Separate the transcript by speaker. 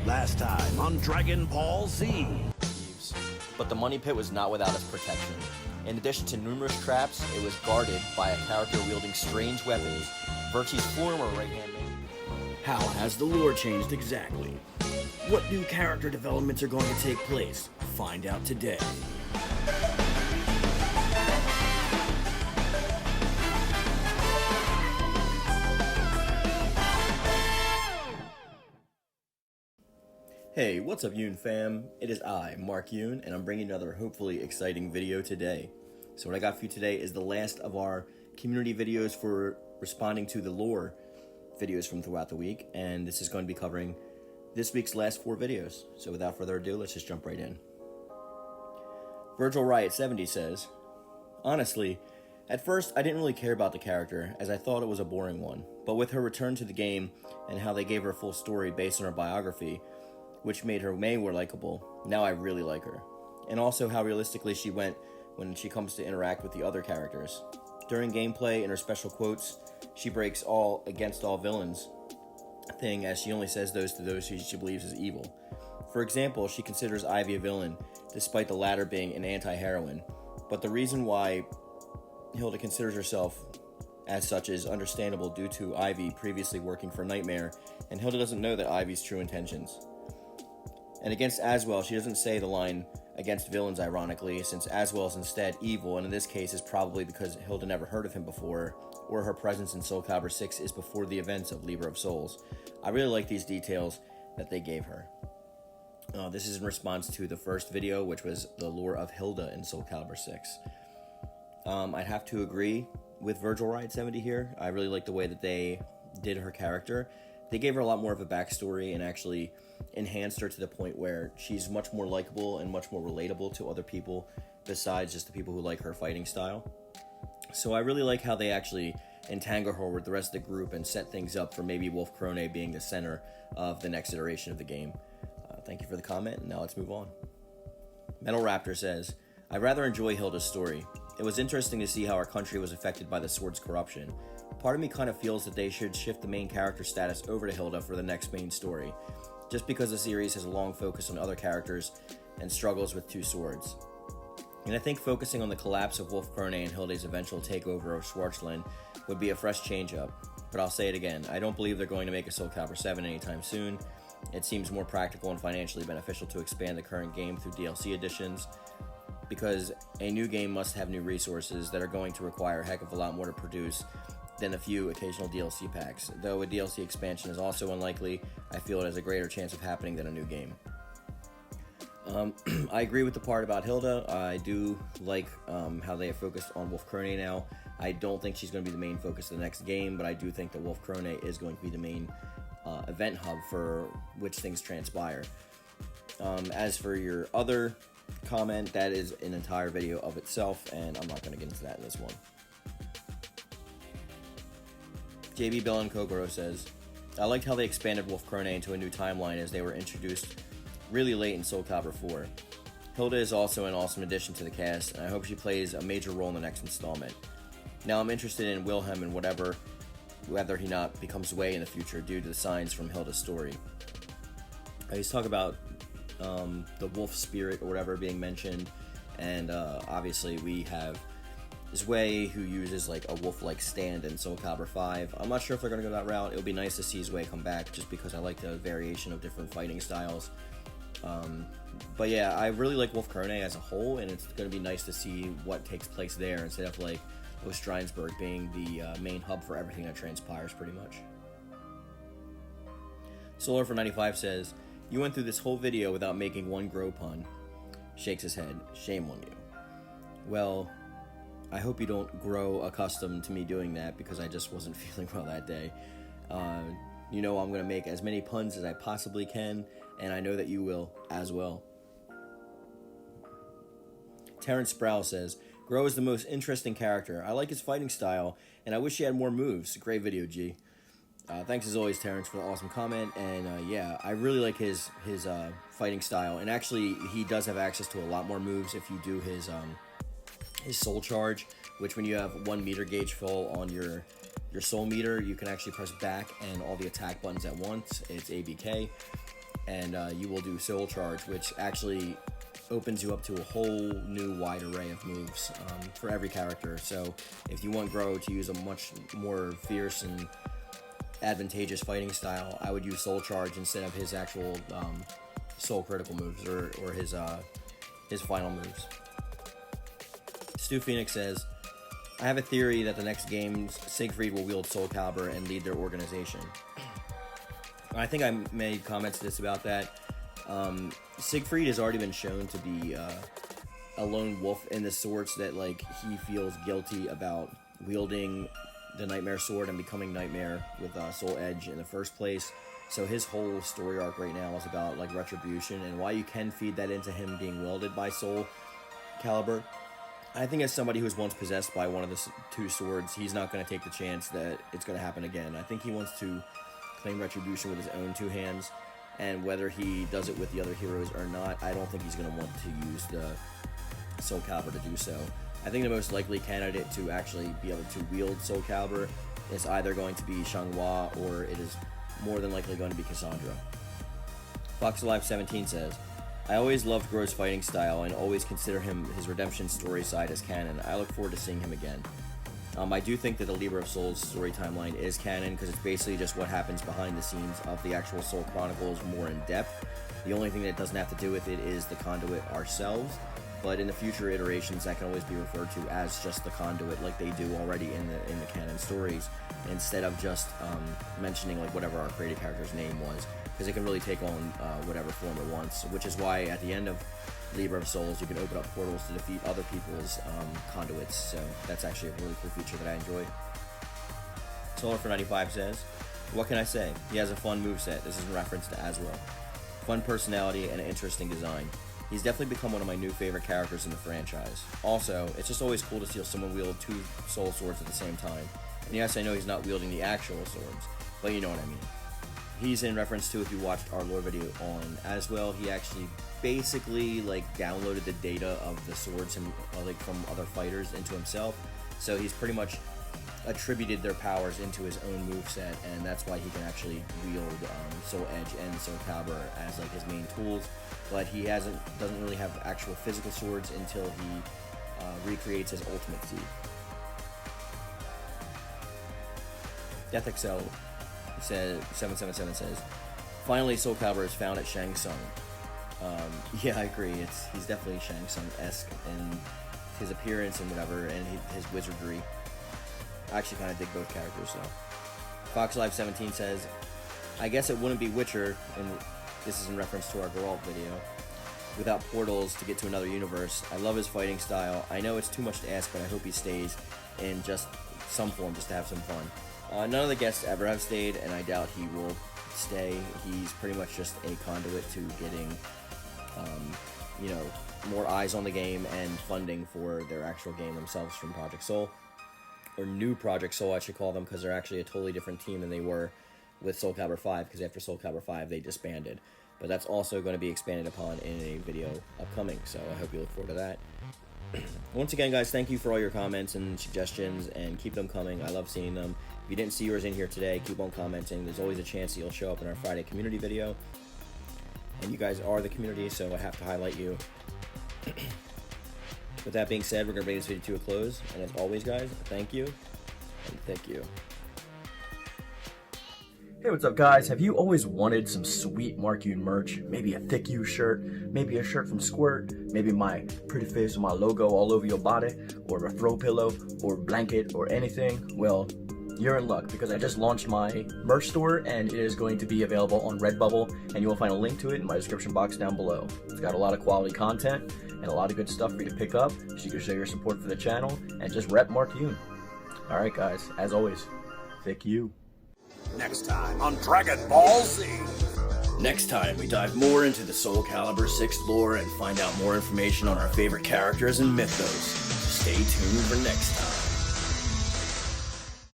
Speaker 1: Last time on Dragon Ball Z.
Speaker 2: But the money pit was not without its protection. In addition to numerous traps, it was guarded by a character wielding strange weapons, Virtie's former right-hand man.
Speaker 3: How has the lore changed exactly? What new character developments are going to take place? Find out today.
Speaker 2: Hey, what's up Yoon fam? It is I, Mark Yoon, and I'm bringing another hopefully exciting video today. So what I got for you today is the last of our community videos for responding to the lore videos from throughout the week, and this is going to be covering this week's last 4 videos. So without further ado, let's just jump right in. Virgil Riot 70 says, honestly, at first I didn't really care about the character, as I thought it was a boring one, but with her return to the game and how they gave her a full story based on her biography, which made her way more likable, now I really like her. And also how realistically she went when she comes to interact with the other characters. During gameplay, in her special quotes, she breaks all against all villains thing, as she only says those to those she believes is evil. For example, she considers Ivy a villain, despite the latter being an anti-heroine. But the reason why Hilda considers herself as such is understandable due to Ivy previously working for Nightmare, and Hilda doesn't know that Ivy's true intentions. And against Aswell, she doesn't say the line against villains, ironically, since Aswell is instead evil, and in this case is probably because Hilda never heard of him before, or her presence in Soul Calibur 6 is before the events of Libra of Souls. I really like these details that they gave her. This is in response to the first video, which was the lore of Hilda in Soul Calibur 6. I'd have to agree with Virgil Riot 70 here. I really like the way that they did her character. They gave her a lot more of a backstory and actually enhanced her to the point where she's much more likable and much more relatable to other people besides just the people who like her fighting style. So I really like how they actually entangle her with the rest of the group and set things up for maybe Wolf Krone being the center of the next iteration of the game. Thank you for the comment, and now let's move on. Metal Raptor says, I rather enjoy Hilda's story. It was interesting to see how our country was affected by the sword's corruption. Part of me kind of feels that they should shift the main character status over to Hilda for the next main story, just because the series has a long focus on other characters and struggles with 2 swords. And I think focusing on the collapse of Wolf Krone and Hilda's eventual takeover of Schwarzland would be a fresh change-up. But I'll say it again, I don't believe they're going to make a Soul Calibur 7 anytime soon. It seems more practical and financially beneficial to expand the current game through DLC additions, because a new game must have new resources that are going to require a heck of a lot more to produce than a few occasional DLC packs. Though a DLC expansion is also unlikely, I feel it has a greater chance of happening than a new game. I agree with the part about Hilda. I do like how they have focused on Wolf Krone now. I don't think she's going to be the main focus of the next game, but I do think that Wolf Krone is going to be the main event hub for which things transpire. As for your other comment, that is an entire video of itself, and I'm not going to get into that in this one. JB Bellin Kogoro says, I liked how they expanded Wolf Krone into a new timeline as they were introduced really late in Soul Calibur 4. Hilda is also an awesome addition to the cast, and I hope she plays a major role in the next installment. Now I'm interested in Wilhelm and whether he not becomes Wei in the future due to the signs from Hilda's story. He's talking about the wolf spirit or whatever being mentioned, and obviously we have Zwei, who uses like a wolf-like stand in Soul Calibur 5. I'm not sure if they're going to go that route. It would be nice to see Zwei come back just because I like the variation of different fighting styles. But yeah, I really like Wolf Krone as a whole, and it's going to be nice to see what takes place there instead of like Ostrheinsburg being the main hub for everything that transpires pretty much. Solar for 95 says, you went through this whole video without making one grow pun. Shakes his head. Shame on you. Well, I hope you don't grow accustomed to me doing that because I just wasn't feeling well that day. You know I'm going to make as many puns as I possibly can, and I know that you will as well. Terrence Sproul says, Grow is the most interesting character. I like his fighting style, and I wish he had more moves. Great video, G. Thanks as always, Terrence, for the awesome comment, and yeah, I really like his fighting style, and actually, he does have access to a lot more moves if you do his soul charge, which when you have 1 meter gauge full on your soul meter, you can actually press back and all the attack buttons at once. It's ABK. and you will do Soul Charge, which actually opens you up to a whole new wide array of moves for every character. So if you want Grow to use a much more fierce and advantageous fighting style, I would use Soul Charge instead of his actual Soul Critical moves or his final moves. Stu Phoenix says, I have a theory that the next game Siegfried will wield Soul Calibur and lead their organization. I think I made comments to this about that. Siegfried has already been shown to be a lone wolf in the sorts that like he feels guilty about wielding the Nightmare Sword and becoming Nightmare with Soul Edge in the first place. So his whole story arc right now is about like retribution, and while you can feed that into him being wielded by Soul Calibur, I think as somebody who's once possessed by one of the two swords, he's not going to take the chance that it's going to happen again. I think he wants to claim retribution with his own two hands, and whether he does it with the other heroes or not, I don't think he's going to want to use the Soul Calibur to do so. I think the most likely candidate to actually be able to wield Soul Calibur is either going to be Xianghua, or it is more than likely going to be Cassandra. Fox Alive 17 says, I always loved Gro's fighting style and always consider him his redemption story side as canon. I look forward to seeing him again. I do think that the Libra of Souls story timeline is canon because it's basically just what happens behind the scenes of the actual Soul Chronicles more in depth. The only thing that doesn't have to do with it is the conduit ourselves, but in the future iterations that can always be referred to as just the conduit like they do already in the canon stories, instead of just mentioning like whatever our created character's name was, because it can really take on whatever form it wants, which is why at the end of Libra of Souls you can open up portals to defeat other people's conduits. So that's actually a really cool feature that I enjoy. Solar for 95 says, what can I say? He has a fun moveset. This is in reference to Aswell. Fun personality and an interesting design. He's definitely become one of my new favorite characters in the franchise. Also, it's just always cool to see someone wield two soul swords at the same time. And yes, I know he's not wielding the actual swords, but you know what I mean. He's in reference to, if you watched our lore video on Aswell, he actually basically like downloaded the data of the swords and like from other fighters into himself. So he's pretty much attributed their powers into his own moveset, and that's why he can actually wield Soul Edge and Soul Calibur as like his main tools. But he doesn't really have actual physical swords until he recreates his ultimate seed. Death XL says 777 says, finally Soul Calibur is found at Shang Tsung. Yeah, I agree. He's definitely Shang Tsung-esque in his appearance and whatever, and his wizardry. I actually kind of dig both characters, so. Fox Live 17 says, I guess it wouldn't be Witcher, and this is in reference to our Geralt video, without portals to get to another universe. I love his fighting style. I know it's too much to ask, but I hope he stays in just some form, just to have some fun. None of the guests ever have stayed, and I doubt he will stay. He's pretty much just a conduit to getting, more eyes on the game and funding for their actual game themselves from Project Soul. Or New Project Soul, I should call them, because they're actually a totally different team than they were with Soul Calibur 5, because after Soul Calibur 5, they disbanded. But that's also going to be expanded upon in a video upcoming, so I hope you look forward to that. Once again, guys, thank you for all your comments and suggestions, and keep them coming. I love seeing them. If you didn't see yours in here today, keep on commenting. There's always a chance that you'll show up in our Friday community video. And you guys are the community, so I have to highlight you. With that being said, we're going to bring this video to a close. And as always, guys, thank you, and thank you.
Speaker 3: Hey, what's up, guys? Have you always wanted some sweet Mark Yoon merch? Maybe a thick U shirt, maybe a shirt from Squirt, maybe my pretty face with my logo all over your body, or a throw pillow, or blanket, or anything? Well, you're in luck, because I just launched my merch store, and it is going to be available on Redbubble, and you will find a link to it in my description box down below. It's got a lot of quality content, and a lot of good stuff for you to pick up, so you can show your support for the channel, and just rep Mark Yoon. Alright guys, as always, thick U.
Speaker 1: Next time on Dragon Ball Z.
Speaker 3: Next time, we dive more into the Soul Calibur 6 lore and find out more information on our favorite characters and mythos. Stay tuned for next time.